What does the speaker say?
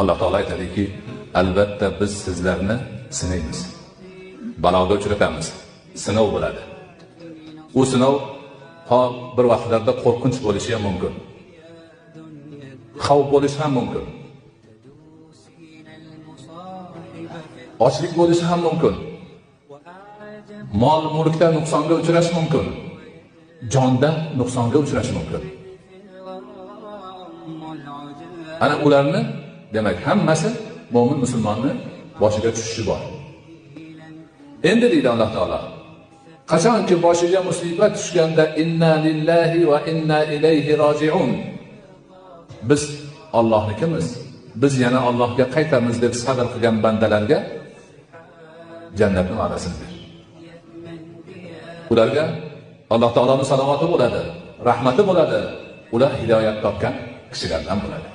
Alloh taolo aytadiki, albatta biz sizlarni sinaymiz, baloga uchratamiz, sinov bo'ladi. U sinov bir vaqtlarda qo'rqinch bo'lishi ham mumkin, xavf bo'lishi ham mumkin, ochlik bo'lishi ham mumkin, mol mulkda nuqsonga uchrashi mumkin, jonda nuqsonga uchrashi mumkin. Ana ularni demak hammasi mo'min musulmonni boshiga tushishi bor. Endi deydi Alloh taolo, qachonki boshiga musibat tushganda inna lillahi va inna ilayhi roji'un. Biz Allohnikimiz, biz yana Allohga qaytamiz deb sabr qilgan bandalarga jannatning va'dasini ber. Ularga Alloh taoloning salovati bo'ladi, rahmati bo'ladi. Ular hidoyat topgan kishilardan bo'ladi.